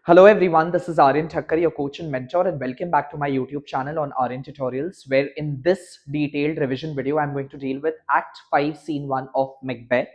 Hello everyone, this is Aryan Thakkar, your coach and mentor, and welcome back to my YouTube channel on Aryan Tutorials, where in this detailed revision video, I'm going to deal with Act 5, Scene 1 of Macbeth.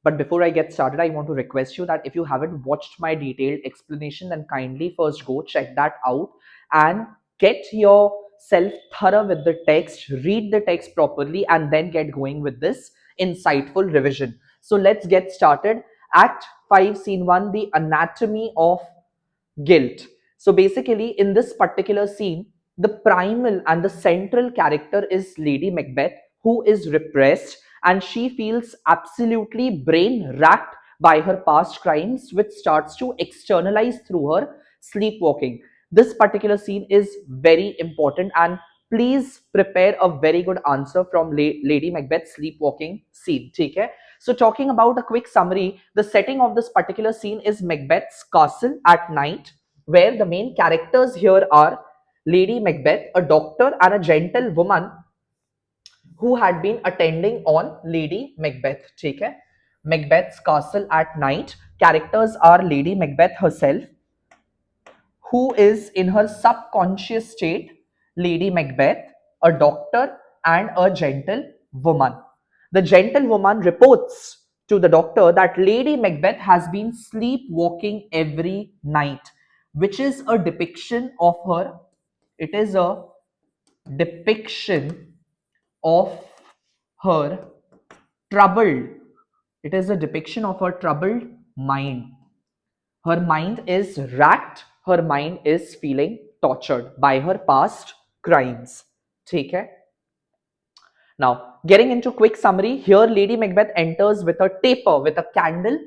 But before I get started, I want to request you that if you haven't watched my detailed explanation, then kindly first go check that out and get yourself thorough with the text, read the text properly, and then get going with this insightful revision. So let's get started. Act 5, Scene 1, the anatomy of guilt. So basically, in this particular scene, the primal and the central character is Lady Macbeth, who is repressed and she feels absolutely brain racked by her past crimes, which starts to externalize through her sleepwalking. This particular scene is very important, and please prepare a very good answer from Lady Macbeth's sleepwalking scene. Okay? So, talking about a quick summary, the setting of this particular scene is Macbeth's castle at night, where the main characters here are Lady Macbeth, a doctor, and a gentlewoman who had been attending on Lady Macbeth. Okay? Macbeth's castle at night. Characters are Lady Macbeth herself, who is in her subconscious state, Lady Macbeth, a doctor, and a gentlewoman. The gentlewoman reports to the doctor that Lady Macbeth has been sleepwalking every night, which is a depiction of her. It is a depiction of her troubled. It is a depiction of her troubled mind. Her mind is racked, her mind is feeling tortured by her past crimes. Okay? Now, getting into quick summary, here Lady Macbeth enters with a taper, with a candle.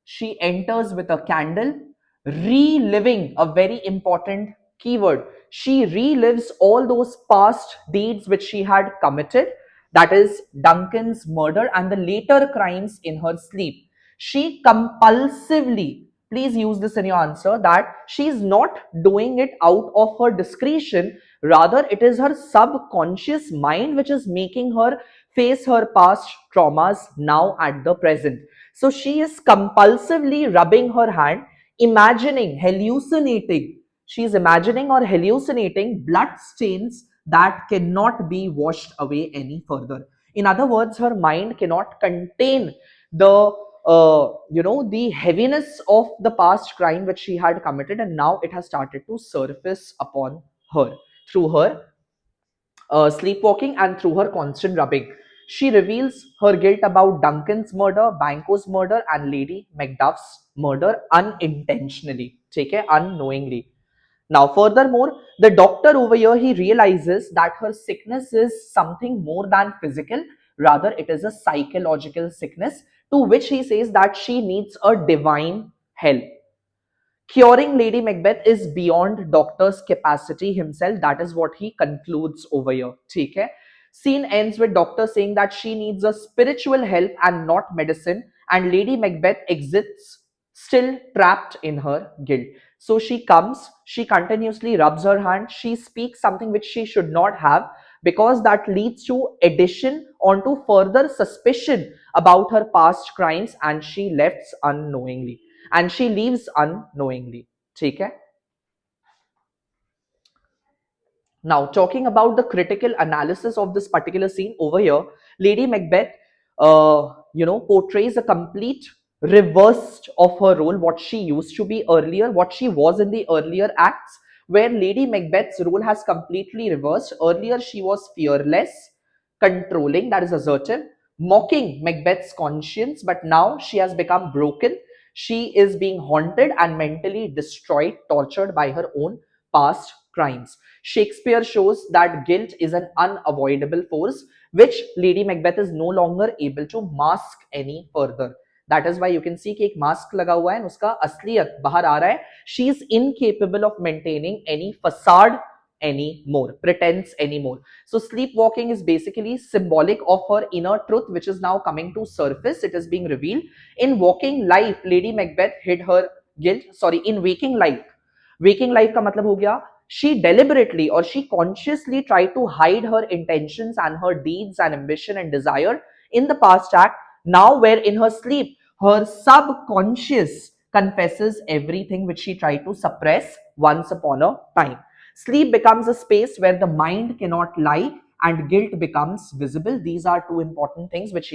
She enters with a candle, reliving a very important keyword. She relives all those past deeds which she had committed, that is Duncan's murder and the later crimes in her sleep. She compulsively, please use this in your answer, that she is not doing it out of her discretion. Rather, it is her subconscious mind which is making her face her past traumas now at the present. So she is compulsively rubbing her hand, imagining, hallucinating. She is imagining or hallucinating blood stains that cannot be washed away any further. In other words, her mind cannot contain the the heaviness of the past crime which she had committed, and now it has started to surface upon her through her sleepwalking and through her constant rubbing. She reveals her guilt about Duncan's murder, Banquo's murder, and Lady Macduff's murder unintentionally, take care, unknowingly. Now, furthermore, the doctor over here, he realizes that her sickness is something more than physical, rather, it is a psychological sickness, to which he says that she needs a divine help. Curing Lady Macbeth is beyond doctor's capacity himself. That is what he concludes over here. Okay? Scene ends with doctor saying that she needs a spiritual help and not medicine, and Lady Macbeth exits still trapped in her guilt. So she comes, she continuously rubs her hand, she speaks something which she should not have, because that leads to addition onto further suspicion about her past crimes, and she left unknowingly, and she leaves unknowingly. ठीक है? Now, talking about the critical analysis of this particular scene over here, Lady Macbeth, portrays a complete reverse of her role, what she used to be earlier, what she was in the earlier acts, where Lady Macbeth's role has completely reversed. Earlier, she was fearless, controlling, that is assertive, mocking Macbeth's conscience, but now she has become broken. She is being haunted and mentally destroyed, tortured by her own past crimes. Shakespeare shows that guilt is an unavoidable force which Lady Macbeth is no longer able to mask any further. That is why you can see कि एक mask लगा हुआ है, उसका असलियत बाहर आ रहा है. She is incapable of maintaining any facade anymore, pretense anymore. So sleepwalking is basically symbolic of her inner truth, which is now coming to surface. It is being revealed. In waking life, Lady Macbeth hid her guilt. Sorry, in waking life. Waking life का मतलब हो गया, she deliberately or she consciously tried to hide her intentions and her deeds and ambition and desire in the past act. Now, where in her sleep, her subconscious confesses everything which she tried to suppress once upon a time. Sleep becomes a space where the mind cannot lie and guilt becomes visible. These are two important things which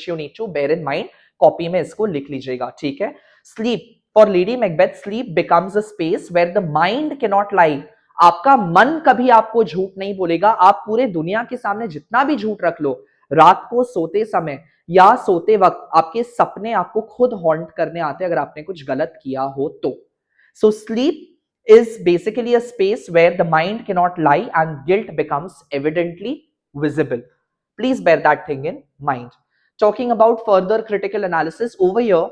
you need to bear in mind. Copy में इसको लिख लीजिएगा, ठीक है. Sleep for Lady Macbeth, sleep becomes a space where the mind cannot lie. आपका मन कभी आपको झूठ नहीं बोलेगा. आप पूरे दुनिया के सामने जितना भी झूठ रख लो, रात को सोते समय या सोते वक्त आपके सपने आपको खुद हॉन्ट करने आते हैं अगर आपने कुछ गलत किया हो तो. So sleep is basically a space where the mind cannot lie and guilt becomes evidently visible. Please bear that thing in mind. Talking about further critical analysis over here,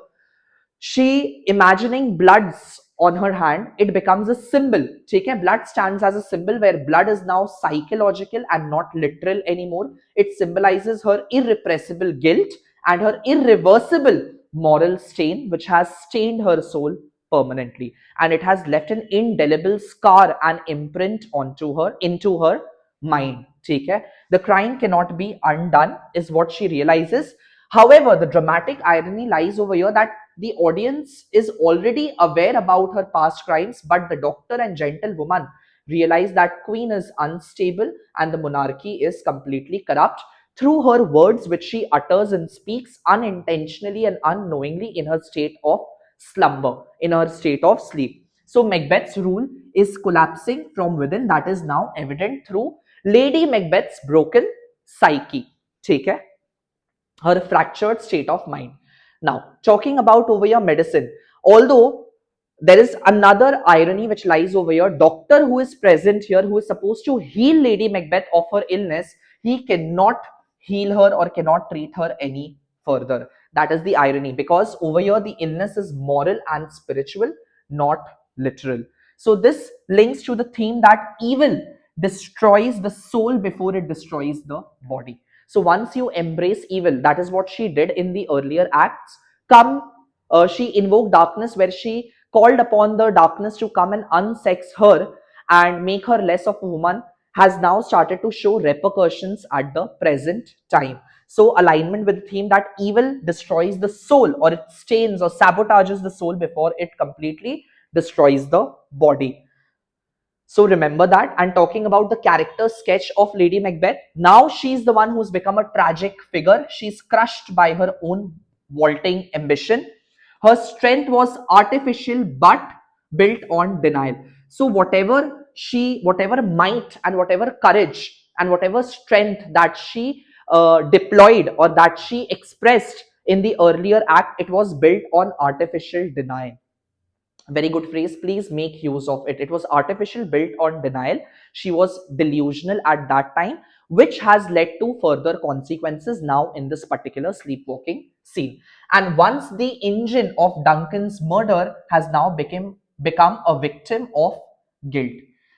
she imagining bloods on her hand, it becomes a symbol. ठीक है, blood stands as a symbol where blood is now psychological and not literal anymore. It symbolizes her irrepressible guilt and her irreversible moral stain which has stained her soul permanently, and it has left an indelible scar and imprint into her mind. ठीक है, the crime cannot be undone is what she realizes. However, the dramatic irony lies over here that the audience is already aware about her past crimes, but the doctor and gentlewoman realize that queen is unstable and the monarchy is completely corrupt through her words which she utters and speaks unintentionally and unknowingly in her state of slumber, in her state of sleep. So Macbeth's rule is collapsing from within. That is now evident through Lady Macbeth's broken psyche. ठीक है, her fractured state of mind. Now, talking about over here medicine, although there is another irony which lies over here, doctor who is present here, who is supposed to heal Lady Macbeth of her illness, he cannot heal her or cannot treat her any further. That is the irony, because over here the illness is moral and spiritual, not literal. So this links to the theme that evil destroys the soul before it destroys the body. So once you embrace evil, that is what she did in the earlier acts. She invoked darkness where she called upon the darkness to come and unsex her and make her less of a woman, has now started to show repercussions at the present time. So alignment with the theme that evil destroys the soul, or it stains or sabotages the soul before it completely destroys the body. So remember that. And talking about the character sketch of Lady Macbeth, now she's the one who's become a tragic figure. She's crushed by her own vaulting ambition. Her strength was artificial but built on denial. So whatever might and whatever courage and whatever strength that she deployed or that she expressed in the earlier act, it was built on artificial denial. Very good phrase, please make use of it. It was artificial, built on denial. She was delusional at that time, which has led to further consequences now in this particular sleepwalking scene. And once the engine of Duncan's murder has now become a victim of guilt,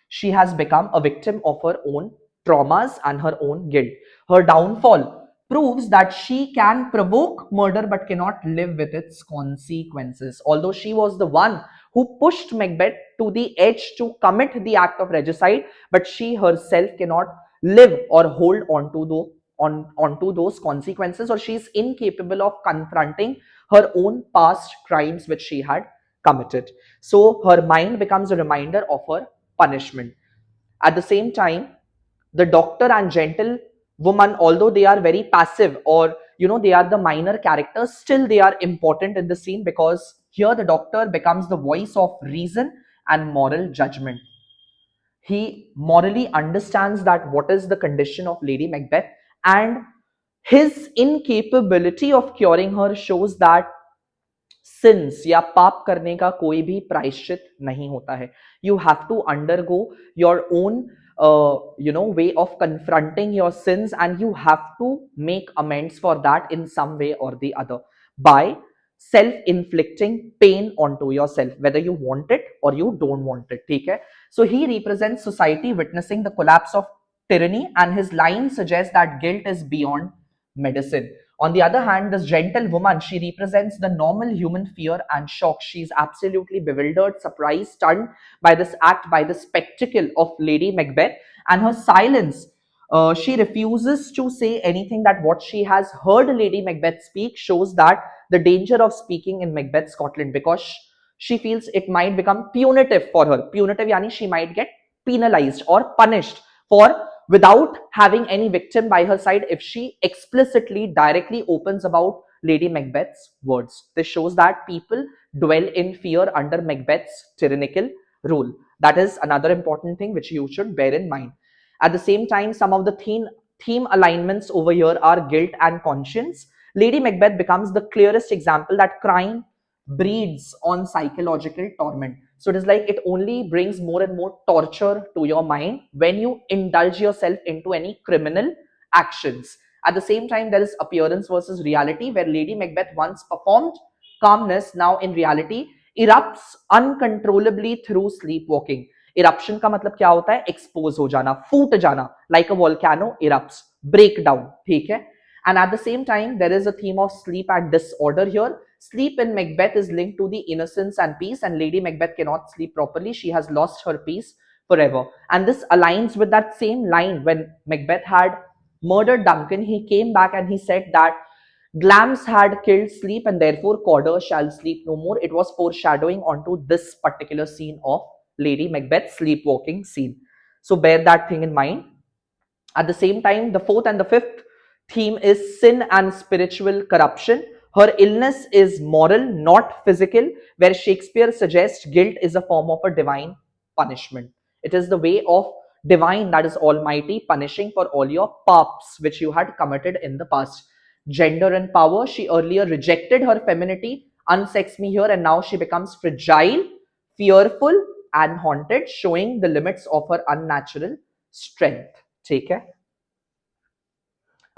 she has become a victim of her own traumas and her own guilt. Her downfall proves that she can provoke murder but cannot live with its consequences. Although she was the one who pushed Macbeth to the edge to commit the act of regicide, but she herself cannot live or hold onto those consequences, or she is incapable of confronting her own past crimes which she had committed. So her mind becomes a reminder of her punishment. At the same time, the doctor and gentle woman, although they are very passive, or they are the minor characters, still they are important in the scene, because here the doctor becomes the voice of reason and moral judgment. He morally understands that what is the condition of Lady Macbeth, and his incapability of curing her shows that since या पाप करने का कोई भी प्रायश्चित नहीं होता है. You have to undergo your own way of confronting your sins, and you have to make amends for that in some way or the other by self-inflicting pain onto yourself, whether you want it or you don't want it. ठीक है? So he represents society witnessing the collapse of tyranny, and his line suggests that guilt is beyond medicine. On the other hand, this gentle woman, she represents the normal human fear and shock. She is absolutely bewildered, surprised, stunned by this act, by the spectacle of Lady Macbeth, and her silence. She refuses to say anything. That what she has heard Lady Macbeth speak shows that the danger of speaking in Macbeth, Scotland, because she feels it might become punitive for her. Punitive yani she might get penalized or punished for without having any victim by her side if she explicitly directly opens about Lady Macbeth's words. This shows that people dwell in fear under Macbeth's tyrannical rule. That is another important thing which you should bear in mind. At the same time, some of the theme alignments over here are guilt and conscience. Lady Macbeth becomes the clearest example that crime breeds on psychological torment. So it is like it only brings more and more torture to your mind when you indulge yourself into any criminal actions. At the same time, there is appearance versus reality, where Lady Macbeth once performed calmness, now in reality erupts uncontrollably through sleepwalking. Eruption का मतलब क्या होता है? Expose हो जाना, फूट जाना, like a volcano erupts, break down. ठीक है? And at the same time, there is a theme of sleep and disorder here. Sleep in Macbeth is linked to the innocence and peace, and Lady Macbeth cannot sleep properly. She has lost her peace forever. And this aligns with that same line when Macbeth had murdered Duncan. He came back and he said that Glams had killed sleep, and therefore Corder shall sleep no more. It was foreshadowing onto this particular scene of Lady Macbeth's sleepwalking scene. So bear that thing in mind. At the same time, the fourth and the fifth theme is sin and spiritual corruption. Her illness is moral, not physical, where Shakespeare suggests guilt is a form of a divine punishment. It is the way of divine, that is Almighty, punishing for all your paps which you had committed in the past. Gender and power. She earlier rejected her femininity, unsex me here, and now she becomes fragile, fearful, and haunted, showing the limits of her unnatural strength. ठीक है.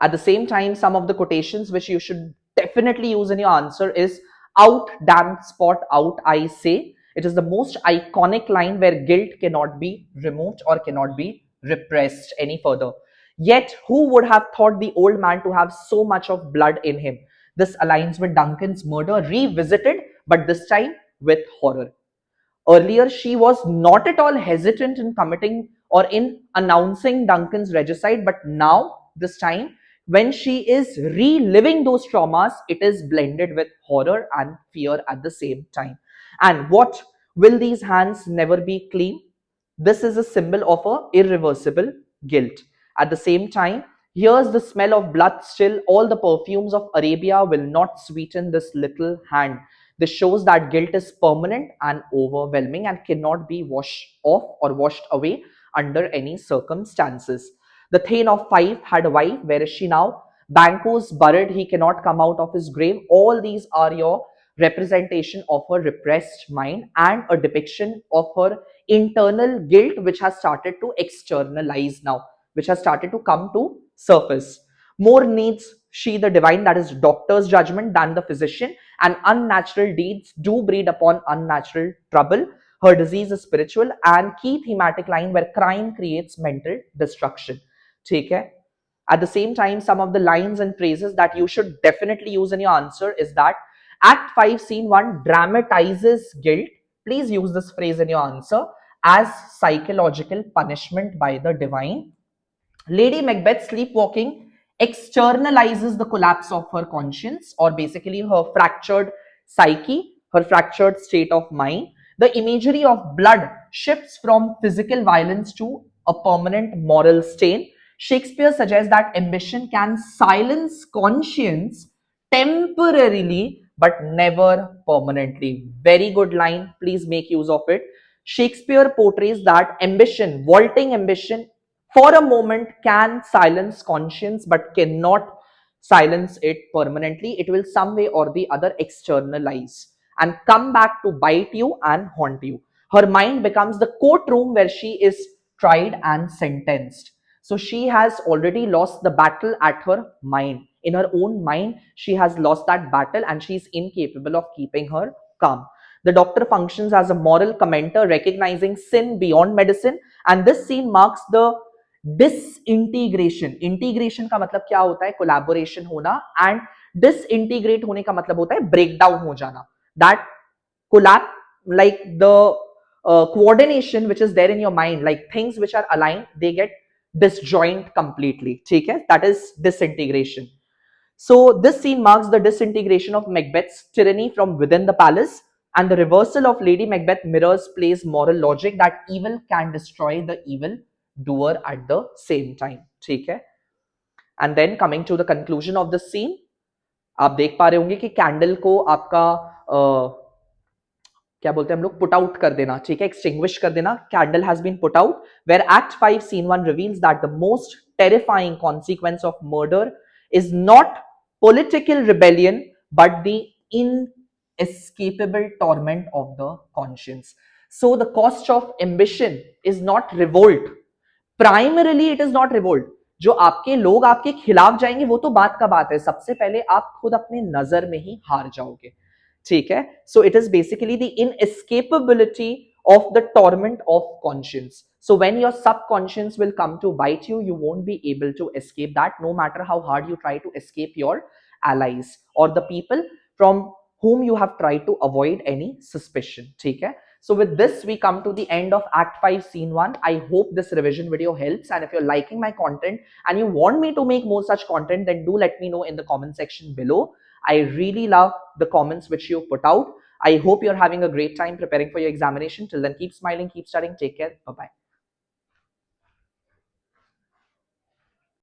At the same time, some of the quotations which you should definitely use in your answer is out damn spot out I say. It is the most iconic line where guilt cannot be removed or cannot be repressed any further. Yet, who would have thought the old man to have so much of blood in him? This aligns with Duncan's murder revisited, but this time with horror. Earlier, she was not at all hesitant in committing or in announcing Duncan's regicide, but now, this time, when she is reliving those traumas, it is blended with horror and fear at the same time. And what will these hands never be clean? This is a symbol of a irreversible guilt. At the same time, here's the smell of blood still. All the perfumes of Arabia will not sweeten this little hand. This shows that guilt is permanent and overwhelming and cannot be washed off or washed away under any circumstances. The Thane of Fife had a wife. Where is she now? Banquo's buried. He cannot come out of his grave. All these are your representation of her repressed mind and a depiction of her internal guilt, which has started to externalize now, which has started to come to surface. More needs she the divine, that is doctor's judgment, than the physician, and unnatural deeds do breed upon unnatural trouble. Her disease is spiritual, and key thematic line where crime creates mental destruction. Take care. At the same time, some of the lines and phrases that you should definitely use in your answer is that Act 5, Scene 1 dramatizes guilt. Please use this phrase in your answer as psychological punishment by the divine. Lady Macbeth sleepwalking externalizes the collapse of her conscience, or basically her fractured psyche, her fractured state of mind. The imagery of blood shifts from physical violence to a permanent moral stain. Shakespeare suggests that ambition can silence conscience temporarily but never permanently. Very good line. Please make use of it. Shakespeare portrays that ambition, vaulting ambition, for a moment can silence conscience but cannot silence it permanently. It will some way or the other externalize and come back to bite you and haunt you. Her mind becomes the courtroom where she is tried and sentenced. So she has already lost the battle at her mind. In her own mind, she has lost that battle and she is incapable of keeping her calm. The doctor functions as a moral commentator, recognizing sin beyond medicine, and this scene marks the disintegration. Integration का मतलब क्या होता है? Collaboration होना, and disintegrate होने का मतलब होता है ब्रेकडाउन हो जाना. That कोलैप like the coordination which is there in your mind, like things which are aligned, they get disjoint completely. ठीक है? That is disintegration. So this scene marks the disintegration of Macbeth's tyranny from within the palace. And the reversal of Lady Macbeth mirrors plays moral logic that evil can destroy the evil doer at the same time. ठीक है? And then coming to the conclusion of the scene, आप देख पा रहे होंगे कि candle को आपका क्या बोलते हैं हम लोग, पुट आउट कर देना, ठीक है, एक्सटिंग्विश कर देना. Candle has been put out. Where act 5 scene 1 reveals that the most terrifying consequence of murder is not political rebellion but the inescapable torment of the conscience. So the cost of ambition is not revolt. Primarily it is not revolt. जो आपके लोग आपके खिलाफ जाएंगे वो तो बात का बात है, सबसे पहले आप खुद अपने नजर में ही हार जाओगे. ठीक है? So it is basically the inescapability of the torment of conscience. So when your subconscious will come to bite you, you won't be able to escape that, no matter how hard you try to escape your allies or the people from whom you have tried to avoid any suspicion. ठीक है? So with this, we come to the end of Act 5, Scene 1. I hope this revision video helps. And if you're liking my content and you want me to make more such content, then do let me know in the comment section below. I really love the comments which you put out. I hope you're having a great time preparing for your examination. Till then, keep smiling, keep studying. Take care. Bye-bye.